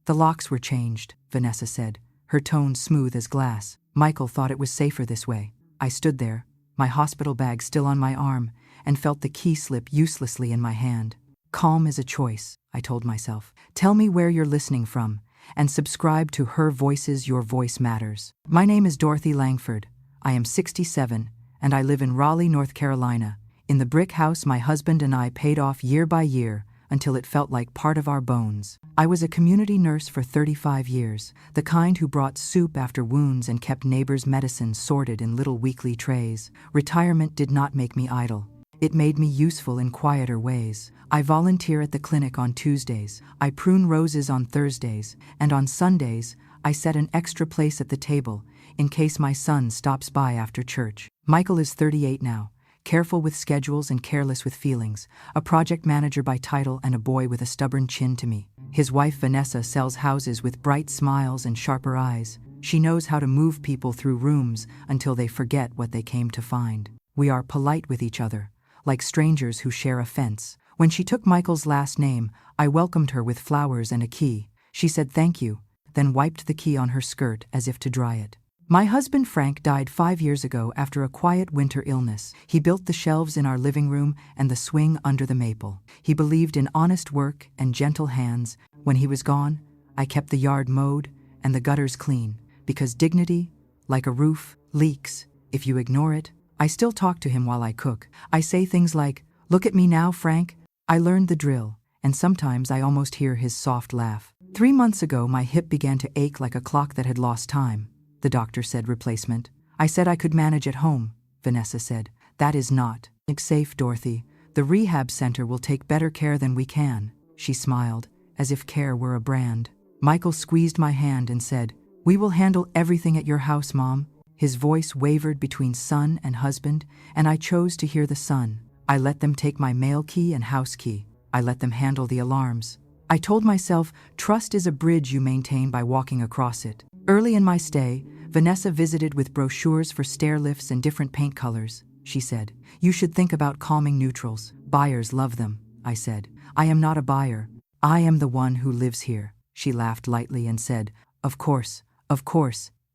The locks were changed, Vanessa said, her tone smooth as glass. Michael thought it was safer this way. I stood there, my hospital bag still on my arm, and felt the key slip uselessly in my hand. Calm is a choice, I told myself. Tell me where you're listening from, and subscribe to Her Voices, Your Voice Matters. My name is Dorothy Langford. I am 67, and I live in Raleigh, North Carolina, in the brick house my husband and I paid off year by year until it felt like part of our bones. I was a community nurse for 35 years, the kind who brought soup after wounds and kept neighbors' medicine sorted in little weekly trays. Retirement did not make me idle. It made me useful in quieter ways. I volunteer at the clinic on Tuesdays, I prune roses on Thursdays, and on Sundays, I set an extra place at the table in case my son stops by after church. Michael is 38 now, careful with schedules and careless with feelings, a project manager by title and a boy with a stubborn chin to me. His wife Vanessa sells houses with bright smiles and sharper eyes. She knows how to move people through rooms until they forget what they came to find. We are polite with each other, like strangers who share a fence. When she took Michael's last name, I welcomed her with flowers and a key. She said thank you, then wiped the key on her skirt as if to dry it. My husband Frank died 5 years ago after a quiet winter illness. He built the shelves in our living room and the swing under the maple. He believed in honest work and gentle hands. When he was gone, I kept the yard mowed and the gutters clean, because dignity, like a roof, leaks if you ignore it. I still talk to him while I cook. I say things like, "Look at me now, Frank." I learned the drill, and sometimes I almost hear his soft laugh. 3 months ago, my hip began to ache like a clock that had lost time. The doctor said replacement. I said I could manage at home, Vanessa said. That is not safe, Dorothy. The rehab center will take better care than we can. She smiled, as if care were a brand. Michael squeezed my hand and said, "We will handle everything at your house, Mom." His voice wavered between son and husband, and I chose to hear the son. I let them take my mail key and house key. I let them handle the alarms. I told myself, trust is a bridge you maintain by walking across it. Early in my stay, Vanessa visited with brochures for stair lifts and different paint colors. She said, "You should think about calming neutrals. Buyers love them," I said. "I am not a buyer. I am the one who lives here." She laughed lightly and said, of course,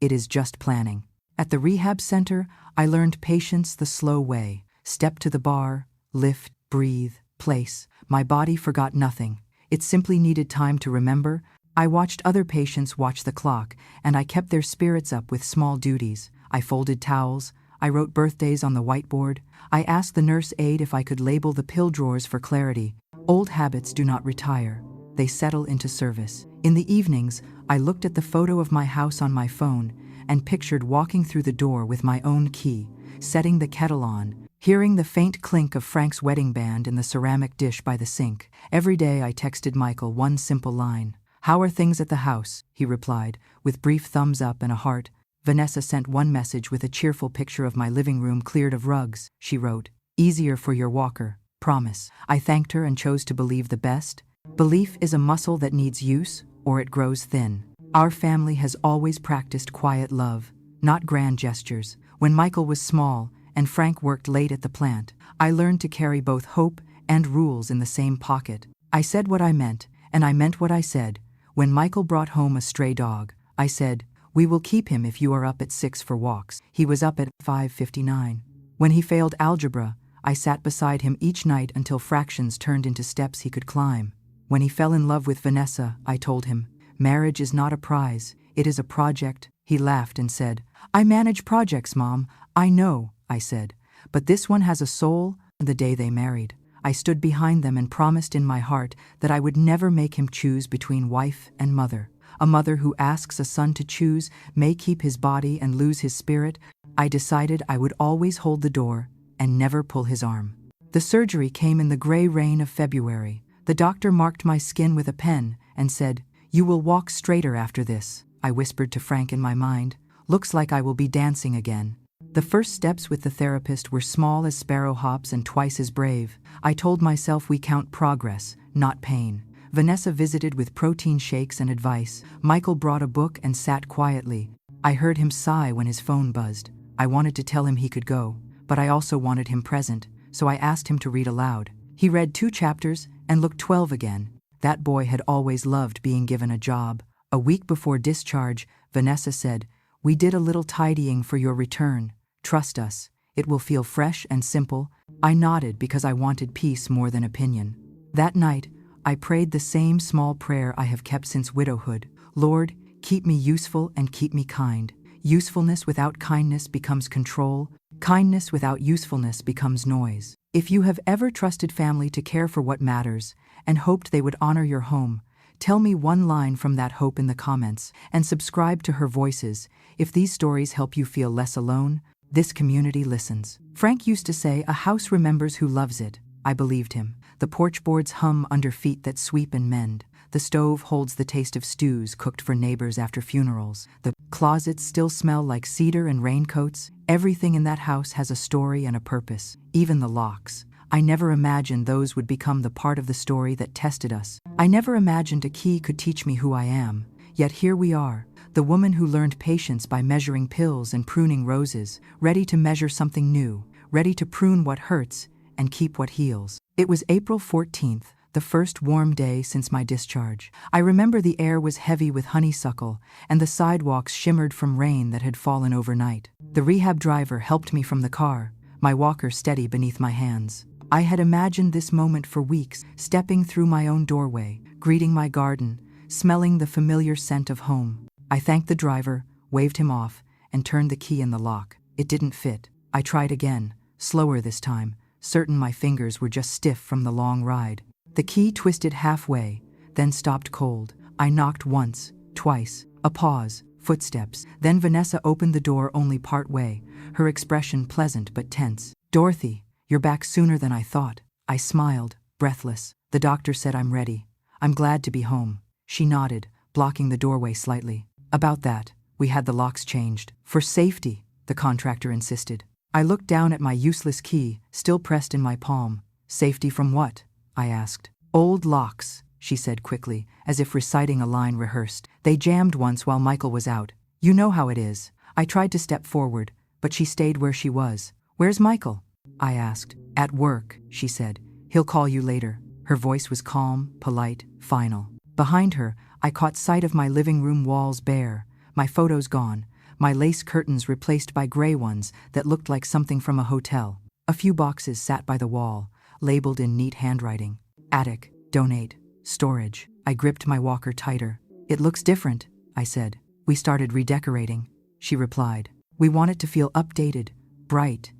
it is just planning." At the rehab center, I learned patience the slow way. Step to the bar, lift, breathe, place. My body forgot nothing. It simply needed time to remember. I watched other patients watch the clock, and I kept their spirits up with small duties. I folded towels. I wrote birthdays on the whiteboard. I asked the nurse aide if I could label the pill drawers for clarity. Old habits do not retire. They settle into service. In the evenings, I looked at the photo of my house on my phone and pictured walking through the door with my own key, setting the kettle on, hearing the faint clink of Frank's wedding band in the ceramic dish by the sink. Every day I texted Michael one simple line. "How are things at the house?" He replied, with brief thumbs up and a heart. Vanessa sent one message with a cheerful picture of my living room cleared of rugs. She wrote, "Easier for your walker, promise." I thanked her and chose to believe the best. Belief is a muscle that needs use, or it grows thin. Our family has always practiced quiet love, not grand gestures. When Michael was small and Frank worked late at the plant, I learned to carry both hope and rules in the same pocket. I said what I meant, and I meant what I said. When Michael brought home a stray dog, I said, "We will keep him if you are up at 6 for walks." He was up at 5:59. When he failed algebra, I sat beside him each night until fractions turned into steps he could climb. When he fell in love with Vanessa, I told him, "Marriage is not a prize, it is a project." He laughed and said, "I manage projects, Mom." "I know," I said, "but this one has a soul." The day they married, I stood behind them and promised in my heart that I would never make him choose between wife and mother. A mother who asks a son to choose may keep his body and lose his spirit. I decided I would always hold the door and never pull his arm. The surgery came in the gray rain of February. The doctor marked my skin with a pen and said, "You will walk straighter after this." I whispered to Frank in my mind, "Looks like I will be dancing again." The first steps with the therapist were small as sparrow hops and twice as brave. I told myself we count progress, not pain. Vanessa visited with protein shakes and advice. Michael brought a book and sat quietly. I heard him sigh when his phone buzzed. I wanted to tell him he could go, but I also wanted him present, so I asked him to read aloud. He read 2 chapters and looked 12 again. That boy had always loved being given a job. A week before discharge, Vanessa said, "We did a little tidying for your return. Trust us, it will feel fresh and simple." I nodded because I wanted peace more than opinion. That night, I prayed the same small prayer I have kept since widowhood. Lord, keep me useful and keep me kind. Usefulness without kindness becomes control. Kindness without usefulness becomes noise. If you have ever trusted family to care for what matters and hoped they would honor your home, tell me one line from that hope in the comments and subscribe to Her Voices. If these stories help you feel less alone, this community listens. Frank used to say, "A house remembers who loves it." I believed him. The porch boards hum under feet that sweep and mend. The stove holds the taste of stews cooked for neighbors after funerals. The closets still smell like cedar and raincoats. Everything in that house has a story and a purpose, even the locks. I never imagined those would become the part of the story that tested us. I never imagined a key could teach me who I am. Yet here we are, the woman who learned patience by measuring pills and pruning roses, ready to measure something new, ready to prune what hurts and keep what heals. It was April 14th, the first warm day since my discharge. I remember the air was heavy with honeysuckle, and the sidewalks shimmered from rain that had fallen overnight. The rehab driver helped me from the car, my walker steady beneath my hands. I had imagined this moment for weeks, stepping through my own doorway, greeting my garden, smelling the familiar scent of home. I thanked the driver, waved him off, and turned the key in the lock. It didn't fit. I tried again, slower this time, certain my fingers were just stiff from the long ride. The key twisted halfway, then stopped cold. I knocked once, twice, a pause, footsteps. Then Vanessa opened the door only part way, her expression pleasant but tense. "Dorothy, you're back sooner than I thought." I smiled, breathless. "The doctor said I'm ready. I'm glad to be home." She nodded, blocking the doorway slightly. "About that, we had the locks changed. For safety," the contractor insisted. I looked down at my useless key, still pressed in my palm. "Safety from what?" I asked. "Old locks," she said quickly, as if reciting a line rehearsed. "They jammed once while Michael was out. You know how it is." I tried to step forward, but she stayed where she was. "Where's Michael?" I asked. "At work," she said. "He'll call you later." Her voice was calm, polite, final. Behind her, I caught sight of my living room walls bare, my photos gone, my lace curtains replaced by gray ones that looked like something from a hotel. A few boxes sat by the wall, labeled in neat handwriting. "Attic, donate, storage." I gripped my walker tighter. "It looks different," I said. "We started redecorating," she replied. "We want it to feel updated, bright,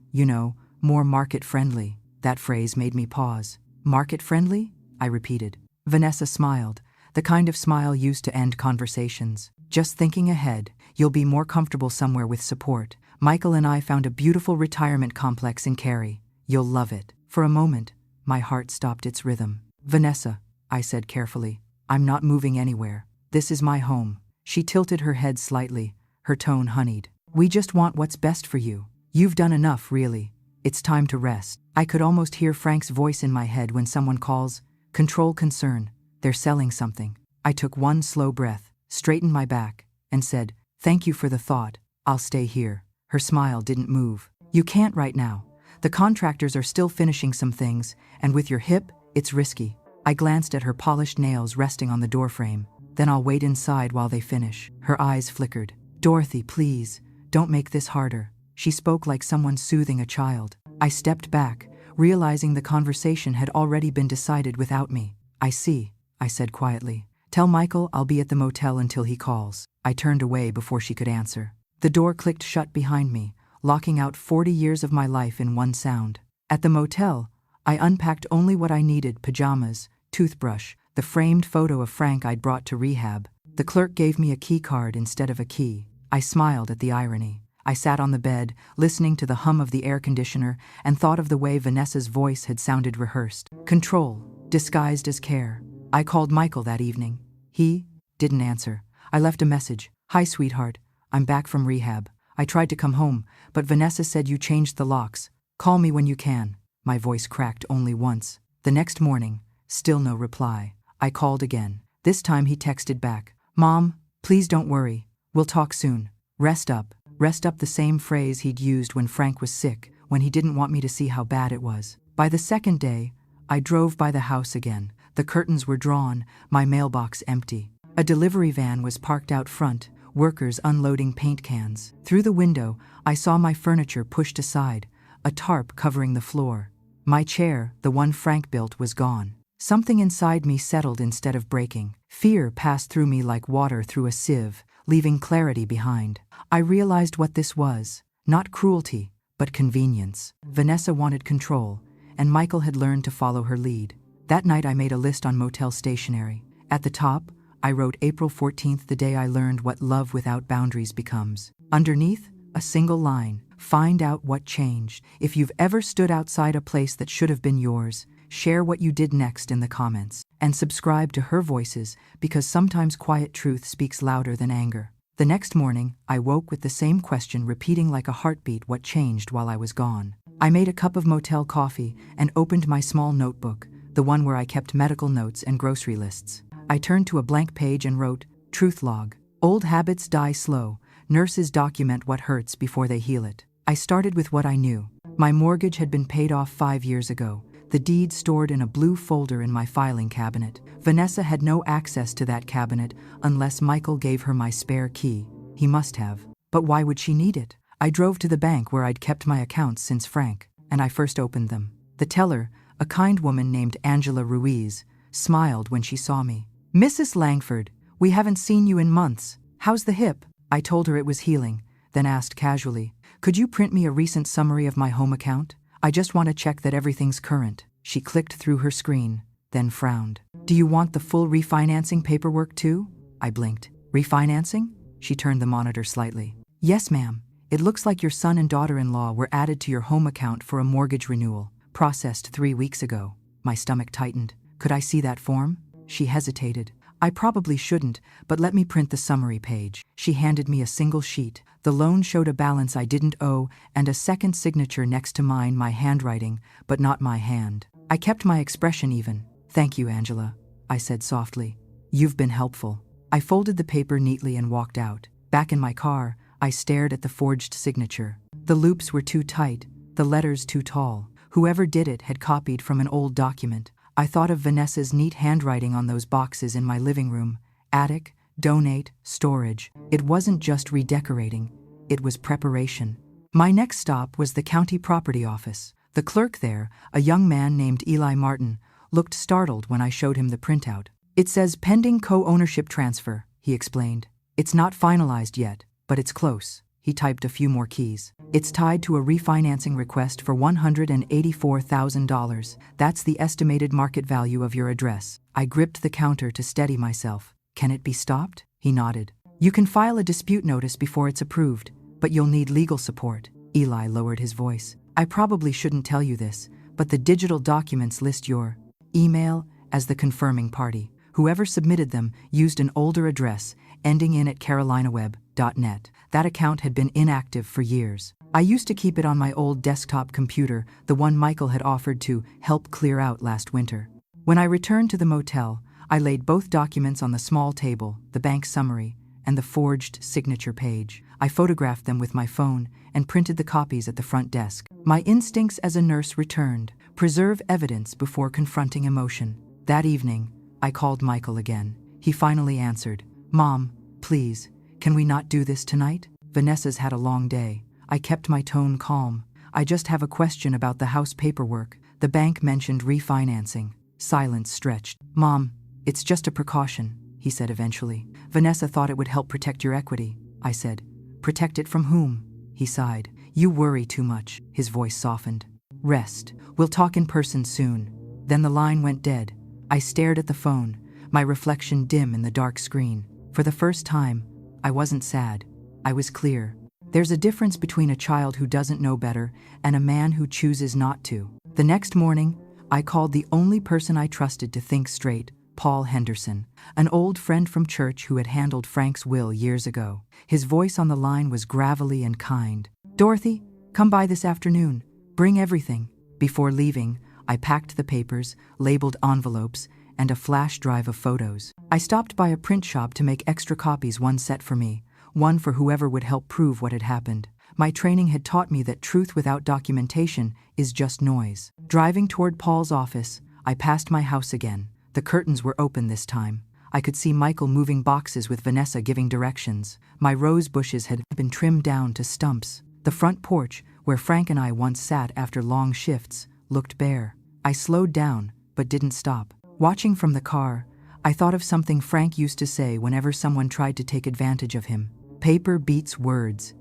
more market-friendly." That phrase made me pause. "Market-friendly?" I repeated. Vanessa smiled, the kind of smile used to end conversations. "Just thinking ahead, you'll be more comfortable somewhere with support. Michael and I found a beautiful retirement complex in Cary. You'll love it." For a moment, my heart stopped its rhythm. "Vanessa," I said carefully, "I'm not moving anywhere. This is my home." She tilted her head slightly, her tone honeyed. "We just want what's best for you. You've done enough, really. It's time to rest." I could almost hear Frank's voice in my head when someone calls, "Control concern. They're selling something." I took one slow breath, straightened my back, and said, "Thank you for the thought. I'll stay here." Her smile didn't move. "You can't right now. The contractors are still finishing some things, and with your hip, it's risky." I glanced at her polished nails resting on the doorframe. "Then I'll wait inside while they finish." Her eyes flickered. "Dorothy, please, don't make this harder." She spoke like someone soothing a child. I stepped back, realizing the conversation had already been decided without me. "I see," I said quietly. "Tell Michael I'll be at the motel until he calls." I turned away before she could answer. The door clicked shut behind me, locking out 40 years of my life in one sound. At the motel, I unpacked only what I needed: pajamas, toothbrush, the framed photo of Frank I'd brought to rehab. The clerk gave me a key card instead of a key. I smiled at the irony. I sat on the bed, listening to the hum of the air conditioner, and thought of the way Vanessa's voice had sounded rehearsed. Control, disguised as care. I called Michael that evening. He didn't answer. I left a message. "Hi, sweetheart. I'm back from rehab. I tried to come home, but Vanessa said you changed the locks. Call me when you can." My voice cracked only once. The next morning, still no reply. I called again. This time he texted back, "Mom, please don't worry. We'll talk soon. Rest up." Rest up, the same phrase he'd used when Frank was sick, when he didn't want me to see how bad it was. By the second day, I drove by the house again. The curtains were drawn, my mailbox empty. A delivery van was parked out front, workers unloading paint cans. Through the window, I saw my furniture pushed aside, a tarp covering the floor. My chair, the one Frank built, was gone. Something inside me settled instead of breaking. Fear passed through me like water through a sieve, leaving clarity behind. I realized what this was. Not cruelty, but convenience. Vanessa wanted control, and Michael had learned to follow her lead. That night I made a list on motel stationery. At the top, I wrote April 14th, the day I learned what love without boundaries becomes. Underneath, a single line: find out what changed. If you've ever stood outside a place that should have been yours, share what you did next in the comments. And subscribe to Her Voices, because sometimes quiet truth speaks louder than anger. The next morning, I woke with the same question repeating like a heartbeat: what changed while I was gone? I made a cup of motel coffee and opened my small notebook, the one where I kept medical notes and grocery lists. I turned to a blank page and wrote, Truth Log. Old habits die slow. Nurses document what hurts before they heal it. I started with what I knew. My mortgage had been paid off 5 years ago. The deed stored in a blue folder in my filing cabinet. Vanessa had no access to that cabinet unless Michael gave her my spare key. He must have. But why would she need it? I drove to the bank where I'd kept my accounts since Frank, and I first opened them. The teller, a kind woman named Angela Ruiz, smiled when she saw me. Mrs. Langford, we haven't seen you in months. How's the hip? I told her it was healing, then asked casually, could you print me a recent summary of my home account? I just want to check that everything's current. She clicked through her screen, then frowned. Do you want the full refinancing paperwork too? I blinked. Refinancing? She turned the monitor slightly. Yes, ma'am. It looks like your son and daughter-in-law were added to your home account for a mortgage renewal, processed 3 weeks ago. My stomach tightened. Could I see that form? She hesitated. I probably shouldn't, but let me print the summary page. She handed me a single sheet. The loan showed a balance I didn't owe and a second signature next to mine, my handwriting, but not my hand. I kept my expression even. Thank you, Angela, I said softly. You've been helpful. I folded the paper neatly and walked out. Back in my car, I stared at the forged signature. The loops were too tight, the letters too tall. Whoever did it had copied from an old document. I thought of Vanessa's neat handwriting on those boxes in my living room. Attic, donate, storage. It wasn't just redecorating, it was preparation. My next stop was the county property office. The clerk there, a young man named Eli Martin, looked startled when I showed him the printout. It says pending co-ownership transfer, he explained. It's not finalized yet, but it's close. He typed a few more keys. It's tied to a refinancing request for $184,000. That's the estimated market value of your address. I gripped the counter to steady myself. Can it be stopped? He nodded. You can file a dispute notice before it's approved, but you'll need legal support. Eli lowered his voice. I probably shouldn't tell you this, but the digital documents list your email as the confirming party. Whoever submitted them used an older address ending in at carolinaweb.net. That account had been inactive for years. I used to keep it on my old desktop computer, the one Michael had offered to help clear out last winter. When I returned to the motel, I laid both documents on the small table, the bank summary and the forged signature page. I photographed them with my phone and printed the copies at the front desk. My instincts as a nurse returned. Preserve evidence before confronting emotion. That evening, I called Michael again. He finally answered. Mom, please, can we not do this tonight? Vanessa's had a long day. I kept my tone calm. I just have a question about the house paperwork. The bank mentioned refinancing. Silence stretched. Mom, it's just a precaution, he said eventually. Vanessa thought it would help protect your equity. I said. Protect it from whom? He sighed. You worry too much. His voice softened. Rest. We'll talk in person soon. Then the line went dead. I stared at the phone, my reflection dim in the dark screen. For the first time, I wasn't sad. I was clear. There's a difference between a child who doesn't know better and a man who chooses not to. The next morning, I called the only person I trusted to think straight, Paul Henderson, an old friend from church who had handled Frank's will years ago. His voice on the line was gravelly and kind. Dorothy, come by this afternoon. Bring everything. Before leaving, I packed the papers, labeled envelopes, and a flash drive of photos. I stopped by a print shop to make extra copies, one set for me, one for whoever would help prove what had happened. My training had taught me that truth without documentation is just noise. Driving toward Paul's office, I passed my house again. The curtains were open this time. I could see Michael moving boxes with Vanessa giving directions. My rose bushes had been trimmed down to stumps. The front porch, where Frank and I once sat after long shifts, looked bare. I slowed down, but didn't stop. Watching from the car, I thought of something Frank used to say whenever someone tried to take advantage of him. Paper beats words.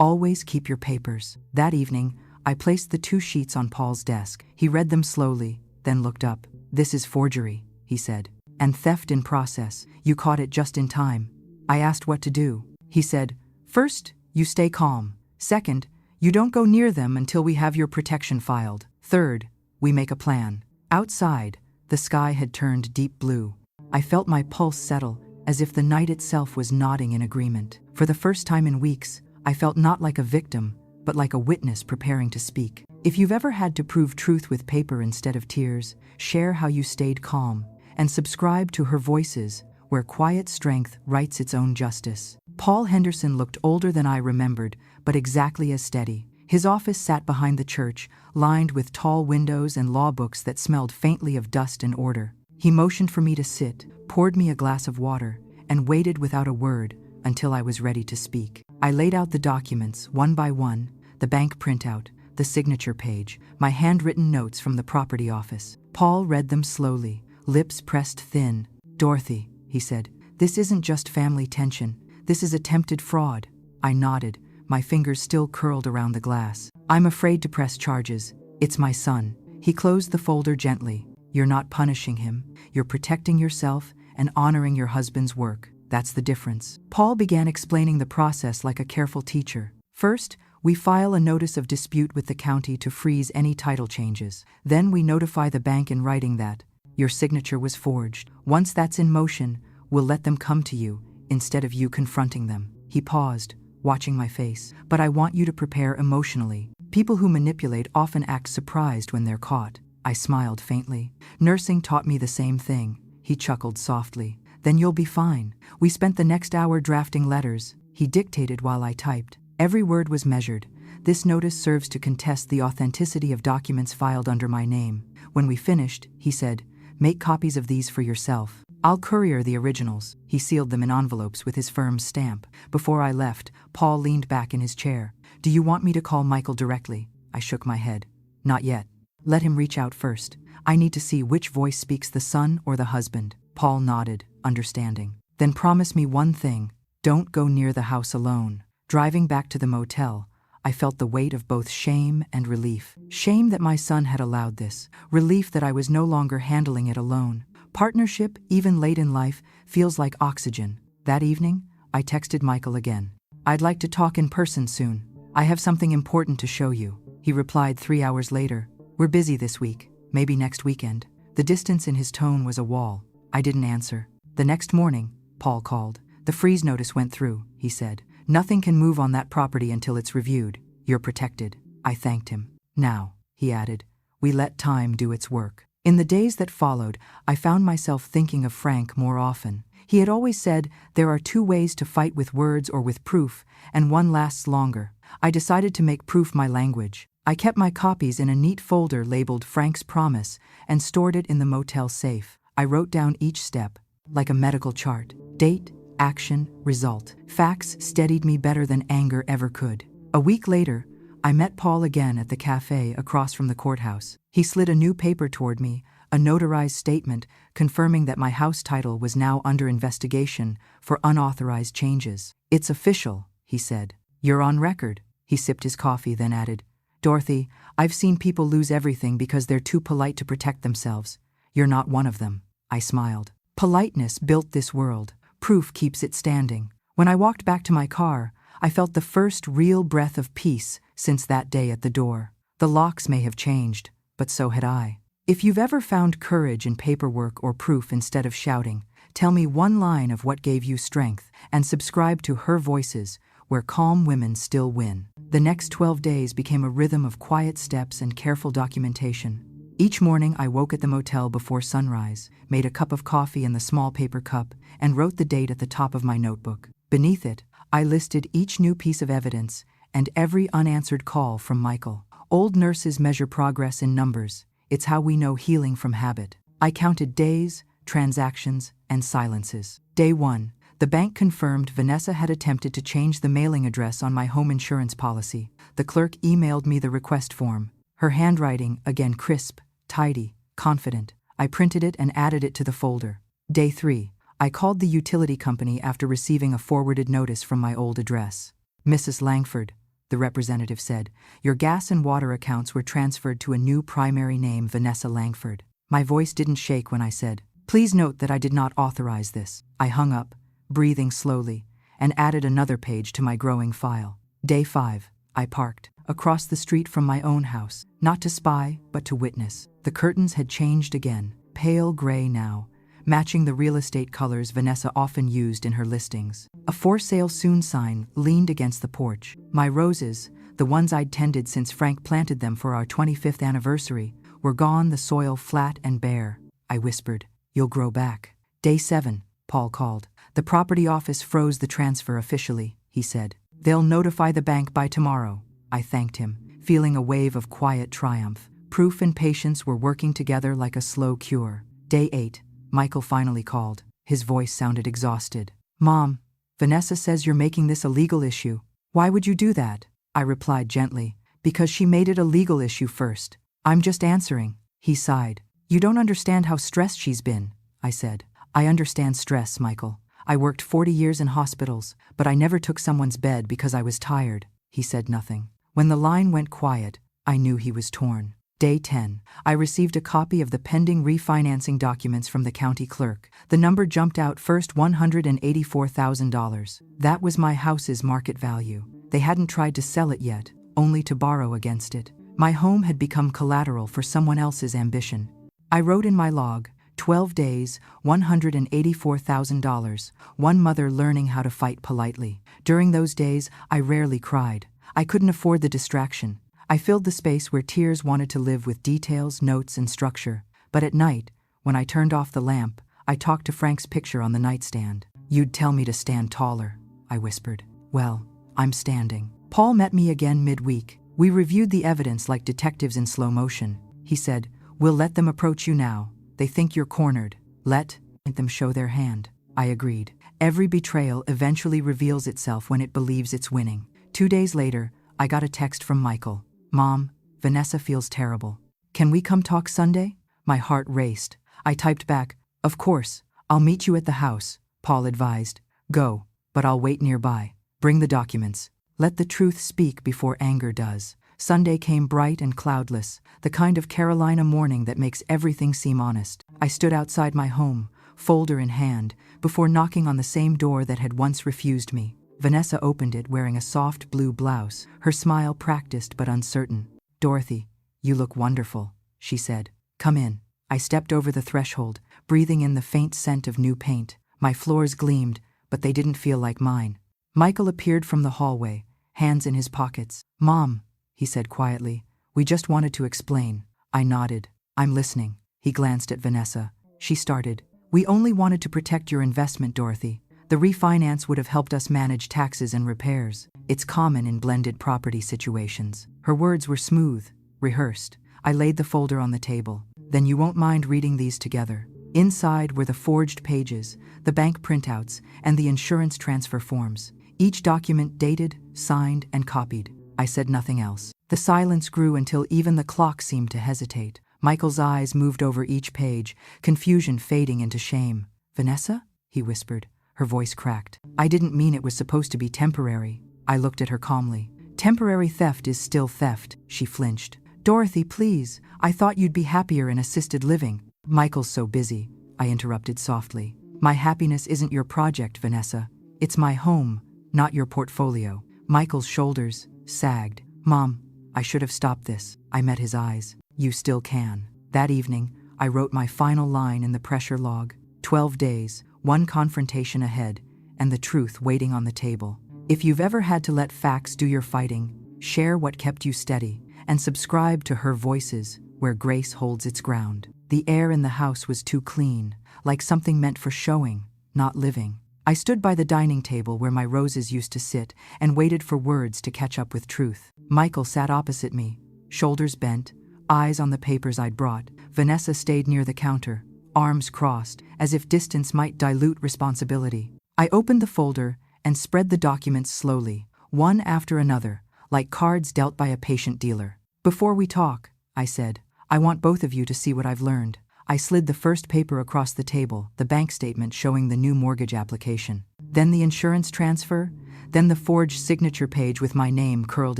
Always keep your papers. That evening, I placed the 2 sheets on Paul's desk. He read them slowly, then looked up. "This is forgery," he said. "And theft in process. You caught it just in time." I asked what to do. He said, "First, you stay calm. Second, you don't go near them until we have your protection filed. Third, we make a plan." Outside, the sky had turned deep blue. I felt my pulse settle, as if the night itself was nodding in agreement. For the first time in weeks, I felt not like a victim, but like a witness preparing to speak. If you've ever had to prove truth with paper instead of tears, share how you stayed calm, and subscribe to Her Voices, where quiet strength writes its own justice. Paul Henderson looked older than I remembered, but exactly as steady. His office sat behind the church, lined with tall windows and law books that smelled faintly of dust and order. He motioned for me to sit, poured me a glass of water, and waited without a word until I was ready to speak. I laid out the documents, one by one, the bank printout, the signature page, my handwritten notes from the property office. Paul read them slowly, lips pressed thin. "Dorothy," he said, "this isn't just family tension. This is attempted fraud." I nodded, my fingers still curled around the glass. "I'm afraid to press charges. It's my son." He closed the folder gently. "You're not punishing him. You're protecting yourself and honoring your husband's work. That's the difference." Paul began explaining the process like a careful teacher. "First, we file a notice of dispute with the county to freeze any title changes. Then we notify the bank in writing that your signature was forged. Once that's in motion, we'll let them come to you instead of you confronting them." He paused, watching my face. "But I want you to prepare emotionally. People who manipulate often act surprised when they're caught." I smiled faintly. "Nursing taught me the same thing." He chuckled softly. "Then you'll be fine." We spent the next hour drafting letters. He dictated while I typed. Every word was measured. "This notice serves to contest the authenticity of documents filed under my name." When we finished, he said, "Make copies of these for yourself. I'll courier the originals." He sealed them in envelopes with his firm's stamp. Before I left, Paul leaned back in his chair. "Do you want me to call Michael directly?" I shook my head. "Not yet. Let him reach out first. I need to see which voice speaks, the son or the husband." Paul nodded, understanding. "Then promise me one thing. Don't go near the house alone." Driving back to the motel, I felt the weight of both shame and relief. Shame that my son had allowed this. Relief that I was no longer handling it alone. Partnership, even late in life, feels like oxygen. That evening, I texted Michael again. "I'd like to talk in person soon. I have something important to show you." He replied 3 hours later. "We're busy this week. Maybe next weekend." The distance in his tone was a wall. I didn't answer. The next morning, Paul called. "The freeze notice went through," he said. "Nothing can move on that property until it's reviewed. You're protected." I thanked him. "Now," he added, "we let time do its work." In the days that followed, I found myself thinking of Frank more often. He had always said, "There are 2 ways to fight, with words or with proof, and one lasts longer." I decided to make proof my language. I kept my copies in a neat folder labeled Frank's Promise and stored it in the motel safe. I wrote down each step, like a medical chart. Date, action, result. Facts steadied me better than anger ever could. A week later, I met Paul again at the cafe across from the courthouse. He slid a new paper toward me, a notarized statement confirming that my house title was now under investigation for unauthorized changes. "It's official," he said. "You're on record." He sipped his coffee, then added, "Dorothy, I've seen people lose everything because they're too polite to protect themselves. You're not one of them." I smiled. Politeness built this world. Proof keeps it standing. When I walked back to my car, I felt the first real breath of peace since that day at the door. The locks may have changed, but so had I. If you've ever found courage in paperwork or proof instead of shouting, tell me one line of what gave you strength, and subscribe to Her Voices, where calm women still win. The next 12 days became a rhythm of quiet steps and careful documentation. Each morning I woke at the motel before sunrise, made a cup of coffee in the small paper cup, and wrote the date at the top of my notebook. Beneath it, I listed each new piece of evidence and every unanswered call from Michael. Old nurses measure progress in numbers. It's how we know healing from habit. I counted days, transactions, and silences. Day 1. The bank confirmed Vanessa had attempted to change the mailing address on my home insurance policy. The clerk emailed me the request form. Her handwriting, again crisp, tidy, confident. I printed it and added it to the folder. Day 3. I called the utility company after receiving a forwarded notice from my old address. Mrs. Langford, the representative said, your gas and water accounts were transferred to a new primary name, Vanessa Langford. My voice didn't shake when I said, please note that I did not authorize this. I hung up, breathing slowly, and added another page to my growing file. Day 5. I parked across the street from my own house, not to spy, but to witness. The curtains had changed again, pale gray now, matching the real estate colors Vanessa often used in her listings. A for sale soon sign leaned against the porch. My roses, the ones I'd tended since Frank planted them for our 25th anniversary, were gone, the soil flat and bare. I whispered, you'll grow back. Day 7, Paul called. The property office froze the transfer officially, he said. They'll notify the bank by tomorrow. I thanked him, feeling a wave of quiet triumph. Proof and patience were working together like a slow cure. Day 8. Michael finally called. His voice sounded exhausted. Mom, Vanessa says you're making this a legal issue. Why would you do that? I replied gently, because she made it a legal issue first. I'm just answering. He sighed. You don't understand how stressed she's been, I said. I understand stress, Michael. I worked 40 years in hospitals, but I never took someone's bed because I was tired. He said nothing. When the line went quiet, I knew he was torn. Day 10. I received a copy of the pending refinancing documents from the county clerk. The number jumped out first, $184,000. That was my house's market value. They hadn't tried to sell it yet, only to borrow against it. My home had become collateral for someone else's ambition. I wrote in my log, 12 days, $184,000, one mother learning how to fight politely. During those days, I rarely cried. I couldn't afford the distraction. I filled the space where tears wanted to live with details, notes, and structure. But at night, when I turned off the lamp, I talked to Frank's picture on the nightstand. You'd tell me to stand taller, I whispered. Well, I'm standing. Paul met me again midweek. We reviewed the evidence like detectives in slow motion. He said, we'll let them approach you now. They think you're cornered. Let them show their hand. I agreed. Every betrayal eventually reveals itself when it believes it's winning. 2 days later, I got a text from Michael. Mom, Vanessa feels terrible. Can we come talk Sunday? My heart raced. I typed back, of course, I'll meet you at the house. Paul advised. Go, but I'll wait nearby. Bring the documents. Let the truth speak before anger does. Sunday came bright and cloudless, the kind of Carolina morning that makes everything seem honest. I stood outside my home, folder in hand, before knocking on the same door that had once refused me. Vanessa opened it wearing a soft blue blouse, her smile practiced but uncertain. Dorothy, you look wonderful, she said. Come in. I stepped over the threshold, breathing in the faint scent of new paint. My floors gleamed, but they didn't feel like mine. Michael appeared from the hallway, hands in his pockets. Mom, he said quietly, we just wanted to explain. I nodded. I'm listening. He glanced at Vanessa. She started. We only wanted to protect your investment, Dorothy. The refinance would have helped us manage taxes and repairs. It's common in blended property situations. Her words were smooth, rehearsed. I laid the folder on the table. Then you won't mind reading these together. Inside were the forged pages, the bank printouts, and the insurance transfer forms. Each document dated, signed, and copied. I said nothing else. The silence grew until even the clock seemed to hesitate. Michael's eyes moved over each page, confusion fading into shame. Vanessa? He whispered. Her voice cracked. I didn't mean it was supposed to be temporary. I looked at her calmly. Temporary theft is still theft, she flinched. Dorothy, please, I thought you'd be happier in assisted living. Michael's so busy, I interrupted softly. My happiness isn't your project, Vanessa. It's my home, not your portfolio. Michael's shoulders sagged. Mom, I should have stopped this. I met his eyes. You still can. That evening, I wrote my final line in the pressure log. 12 days, one confrontation ahead, and the truth waiting on the table. If you've ever had to let facts do your fighting, share what kept you steady, and subscribe to Her Voices, where grace holds its ground. The air in the house was too clean, like something meant for showing, not living. I stood by the dining table where my roses used to sit and waited for words to catch up with truth. Michael sat opposite me, shoulders bent, eyes on the papers I'd brought. Vanessa stayed near the counter, arms crossed, as if distance might dilute responsibility. I opened the folder and spread the documents slowly, one after another, like cards dealt by a patient dealer. "Before we talk," I said, "I want both of you to see what I've learned." I slid the first paper across the table, the bank statement showing the new mortgage application. Then the insurance transfer, then the forged signature page with my name curled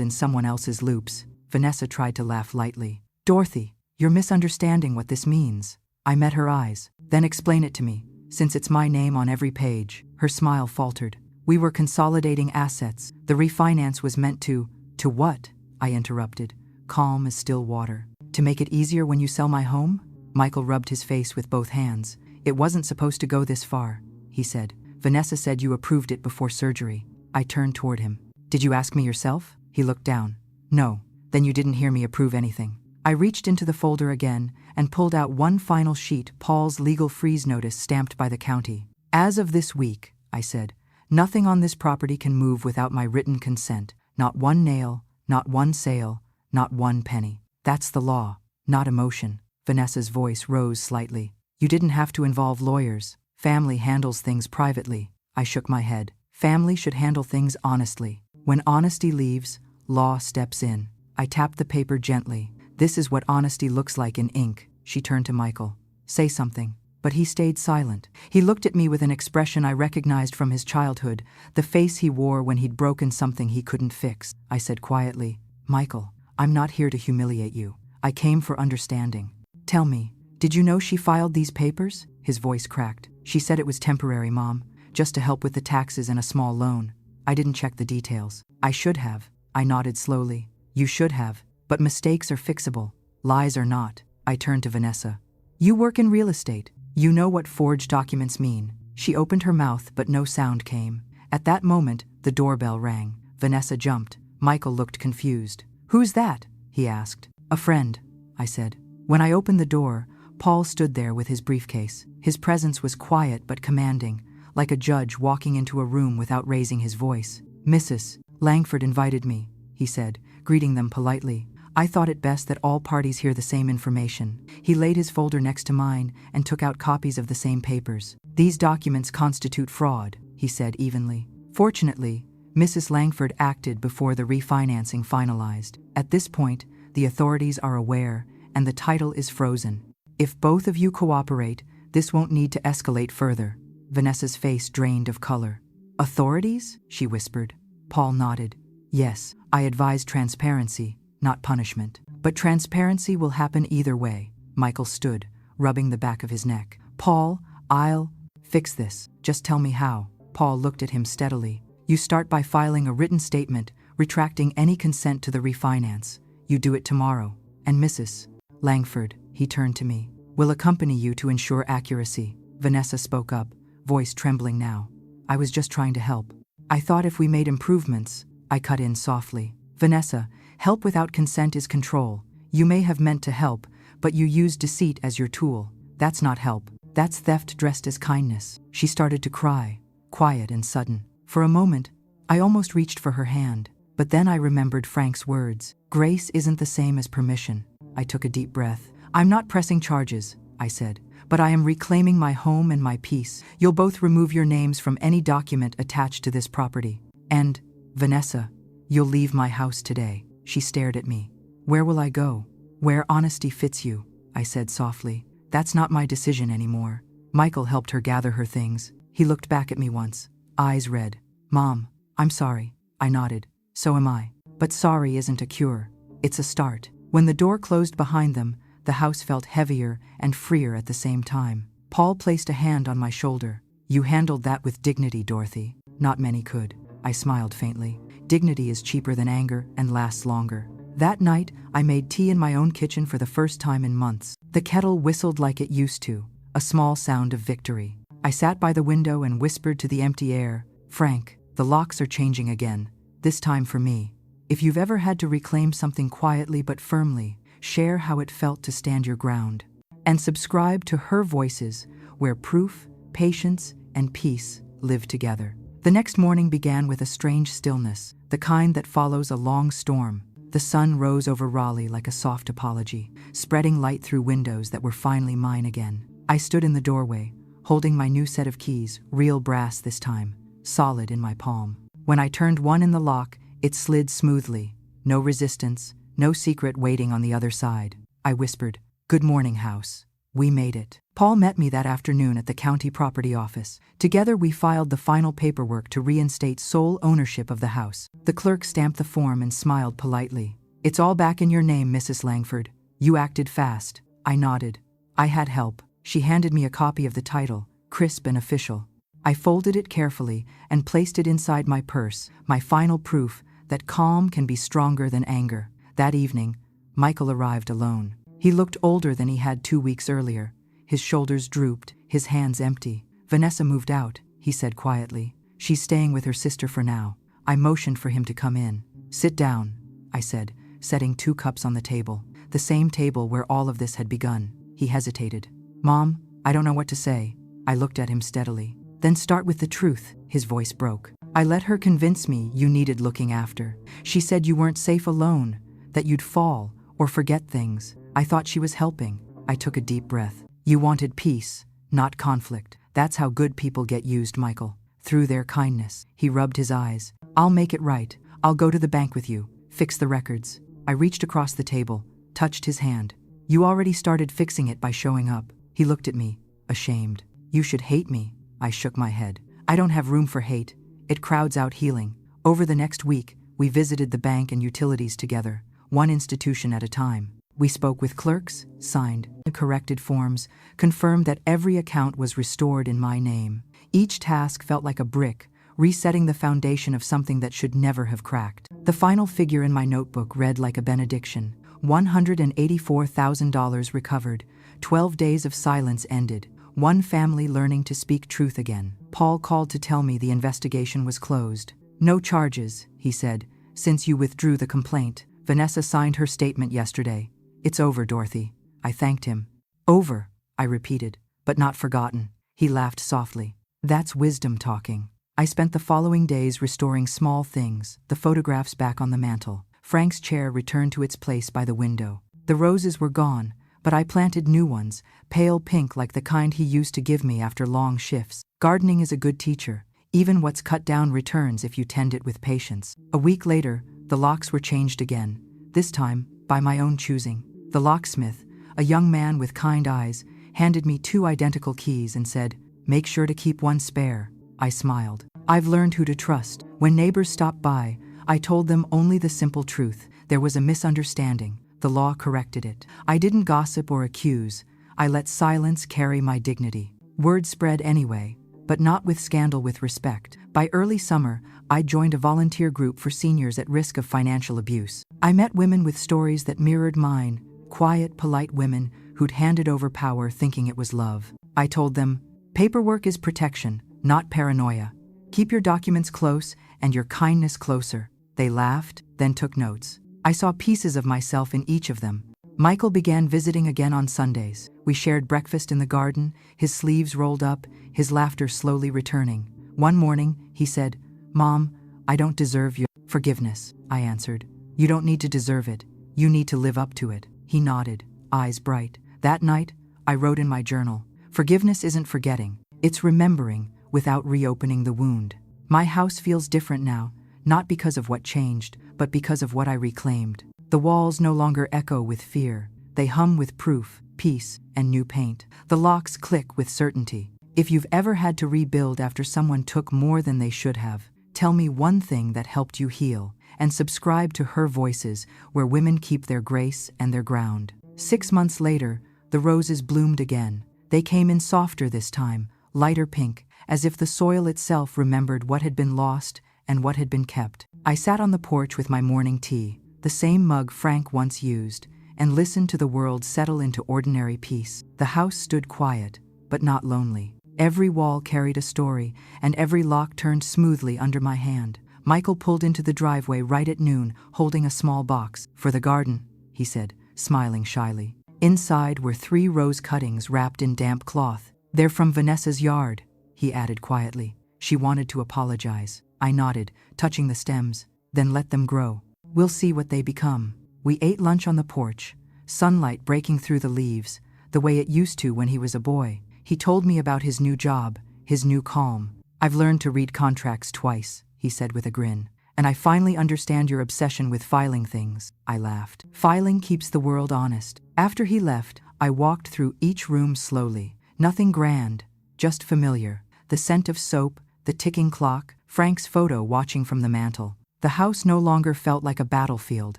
in someone else's loops. Vanessa tried to laugh lightly. "Dorothy, you're misunderstanding what this means." I met her eyes. "Then explain it to me, since it's my name on every page." Her smile faltered. "We were consolidating assets. The refinance was meant to..." "To what?" I interrupted, calm as still water. "To make it easier when you sell my home?" Michael rubbed his face with both hands. "It wasn't supposed to go this far," he said. "Vanessa said you approved it before surgery." I turned toward him. "Did you ask me yourself?" He looked down. "No." "Then you didn't hear me approve anything." I reached into the folder again and pulled out one final sheet, Paul's legal freeze notice stamped by the county. "As of this week," I said, "nothing on this property can move without my written consent. Not one nail, not one sale, not one penny. That's the law, not emotion." Vanessa's voice rose slightly. "You didn't have to involve lawyers. Family handles things privately." I shook my head. "Family should handle things honestly. When honesty leaves, law steps in." I tapped the paper gently. "This is what honesty looks like in ink." She turned to Michael. "Say something." But he stayed silent. He looked at me with an expression I recognized from his childhood, the face he wore when he'd broken something he couldn't fix. I said quietly, "Michael, I'm not here to humiliate you. I came for understanding. Tell me, did you know she filed these papers?" His voice cracked. "She said it was temporary, Mom, just to help with the taxes and a small loan. I didn't check the details." "I should have." I nodded slowly. "You should have. But mistakes are fixable. Lies are not." I turned to Vanessa. "You work in real estate. You know what forged documents mean." She opened her mouth, but no sound came. At that moment, the doorbell rang. Vanessa jumped. Michael looked confused. "Who's that?" he asked. "A friend," I said. When I opened the door, Paul stood there with his briefcase. His presence was quiet but commanding, like a judge walking into a room without raising his voice. "Mrs. Langford invited me," he said, greeting them politely. "I thought it best that all parties hear the same information." He laid his folder next to mine and took out copies of the same papers. "These documents constitute fraud," he said evenly. "Fortunately, Mrs. Langford acted before the refinancing finalized. At this point, the authorities are aware, and the title is frozen. If both of you cooperate, this won't need to escalate further." Vanessa's face drained of color. "Authorities?" she whispered. Paul nodded. "Yes, I advise transparency, not punishment. But transparency will happen either way." Michael stood, rubbing the back of his neck. "Paul, I'll fix this. Just tell me how." Paul looked at him steadily. "You start by filing a written statement, retracting any consent to the refinance. You do it tomorrow. And Mrs. Langford," he turned to me, "will accompany you to ensure accuracy." Vanessa spoke up, voice trembling now. "I was just trying to help." "I thought if we made improvements," I cut in softly. "Vanessa, help without consent is control. You may have meant to help, but you used deceit as your tool. That's not help. That's theft dressed as kindness." She started to cry, quiet and sudden. For a moment, I almost reached for her hand, but then I remembered Frank's words. Grace isn't the same as permission. I took a deep breath. "I'm not pressing charges," I said, "but I am reclaiming my home and my peace. You'll both remove your names from any document attached to this property. And, Vanessa, you'll leave my house today." She stared at me. "Where will I go?" "Where honesty fits you," I said softly. "That's not my decision anymore." Michael helped her gather her things. He looked back at me once, eyes red. "Mom, I'm sorry." I nodded. "So am I. But sorry isn't a cure. It's a start." When the door closed behind them, the house felt heavier and freer at the same time. Paul placed a hand on my shoulder. "You handled that with dignity, Dorothy. Not many could." I smiled faintly. Dignity is cheaper than anger and lasts longer. That night, I made tea in my own kitchen for the first time in months. The kettle whistled like it used to, a small sound of victory. I sat by the window and whispered to the empty air, "Frank, the locks are changing again, this time for me." If you've ever had to reclaim something quietly but firmly, share how it felt to stand your ground. And subscribe to Her Voices, where proof, patience, and peace live together. The next morning began with a strange stillness, the kind that follows a long storm. The sun rose over Raleigh like a soft apology, spreading light through windows that were finally mine again. I stood in the doorway, holding my new set of keys, real brass this time, solid in my palm. When I turned one in the lock, it slid smoothly. No resistance, no secret waiting on the other side. I whispered, "Good morning, house. We made it." Paul met me that afternoon at the county property office. Together we filed the final paperwork to reinstate sole ownership of the house. The clerk stamped the form and smiled politely. "It's all back in your name, Mrs. Langford. You acted fast." I nodded. "I had help." She handed me a copy of the title, crisp and official. I folded it carefully and placed it inside my purse, my final proof that calm can be stronger than anger. That evening, Michael arrived alone. He looked older than he had 2 weeks earlier. His shoulders drooped, his hands empty. "Vanessa moved out," he said quietly. "She's staying with her sister for now." I motioned for him to come in. "Sit down," I said, setting 2 cups on the table, the same table where all of this had begun. He hesitated. "Mom, I don't know what to say." I looked at him steadily. "Then start with the truth," his voice broke. "I let her convince me you needed looking after. She said you weren't safe alone, that you'd fall or forget things. I thought she was helping." I took a deep breath. "You wanted peace, not conflict. That's how good people get used, Michael. Through their kindness." He rubbed his eyes. "I'll make it right. I'll go to the bank with you, fix the records." I reached across the table, touched his hand. "You already started fixing it by showing up." He looked at me, ashamed. "You should hate me." I shook my head. "I don't have room for hate. It crowds out healing." Over the next week, we visited the bank and utilities together, one institution at a time. We spoke with clerks, signed corrected forms, confirmed that every account was restored in my name. Each task felt like a brick, resetting the foundation of something that should never have cracked. The final figure in my notebook read like a benediction. $184,000 recovered. 12 days of silence ended. One family learning to speak truth again. Paul called to tell me the investigation was closed. "No charges," he said, "since you withdrew the complaint. Vanessa signed her statement yesterday. It's over, Dorothy." I thanked him. "Over," I repeated, "but not forgotten." He laughed softly. "That's wisdom talking." I spent the following days restoring small things, the photographs back on the mantel. Frank's chair returned to its place by the window. The roses were gone, but I planted new ones, pale pink like the kind he used to give me after long shifts. Gardening is a good teacher. Even what's cut down returns if you tend it with patience. A week later, the locks were changed again, this time by my own choosing. The locksmith, a young man with kind eyes, handed me 2 identical keys and said, "Make sure to keep one spare." I smiled. I've learned who to trust. When neighbors stopped by, I told them only the simple truth. There was a misunderstanding. The law corrected it. I didn't gossip or accuse. I let silence carry my dignity. Word spread anyway, but not with scandal, with respect. By early summer, I joined a volunteer group for seniors at risk of financial abuse. I met women with stories that mirrored mine, quiet, polite women who'd handed over power thinking it was love. I told them, paperwork is protection, not paranoia. Keep your documents close and your kindness closer. They laughed, then took notes. I saw pieces of myself in each of them. Michael began visiting again on Sundays. We shared breakfast in the garden, his sleeves rolled up, his laughter slowly returning. One morning, he said, "Mom, I don't deserve your forgiveness." I answered, "You don't need to deserve it. You need to live up to it." He nodded, eyes bright. That night, I wrote in my journal, "Forgiveness isn't forgetting. It's remembering without reopening the wound." My house feels different now, not because of what changed, but because of what I reclaimed. The walls no longer echo with fear. They hum with proof, peace, and new paint. The locks click with certainty. If you've ever had to rebuild after someone took more than they should have, tell me one thing that helped you heal, and subscribe to Her Voices, where women keep their grace and their ground. 6 months later, the roses bloomed again. They came in softer this time, lighter pink, as if the soil itself remembered what had been lost and what had been kept. I sat on the porch with my morning tea, the same mug Frank once used, and listened to the world settle into ordinary peace. The house stood quiet, but not lonely. Every wall carried a story, and every lock turned smoothly under my hand. Michael pulled into the driveway right at noon, holding a small box. "For the garden," he said, smiling shyly. Inside were 3 rose cuttings wrapped in damp cloth. "They're from Vanessa's yard," he added quietly. "She wanted to apologize." I nodded, touching the stems. "Then let them grow. We'll see what they become." We ate lunch on the porch, sunlight breaking through the leaves, the way it used to when he was a boy. He told me about his new job, his new calm. I've learned to read contracts twice, he said with a grin. And I finally understand your obsession with filing things, I laughed. Filing keeps the world honest. After he left, I walked through each room slowly. Nothing grand, just familiar. The scent of soap, the ticking clock, Frank's photo watching from the mantel. The house no longer felt like a battlefield.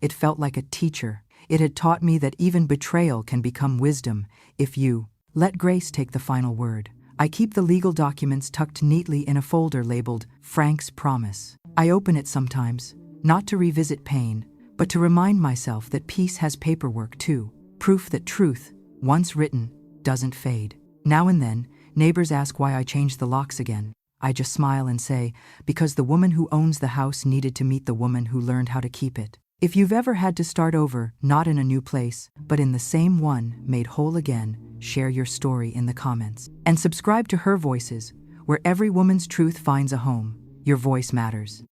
It felt like a teacher. It had taught me that even betrayal can become wisdom if you let grace take the final word. I keep the legal documents tucked neatly in a folder labeled Frank's Promise. I open it sometimes, not to revisit pain, but to remind myself that peace has paperwork too. Proof that truth, once written, doesn't fade. Now and then, neighbors ask why I changed the locks again. I just smile and say, because the woman who owns the house needed to meet the woman who learned how to keep it. If you've ever had to start over, not in a new place, but in the same one, made whole again, share your story in the comments. And subscribe to Her Voices, where every woman's truth finds a home. Your voice matters.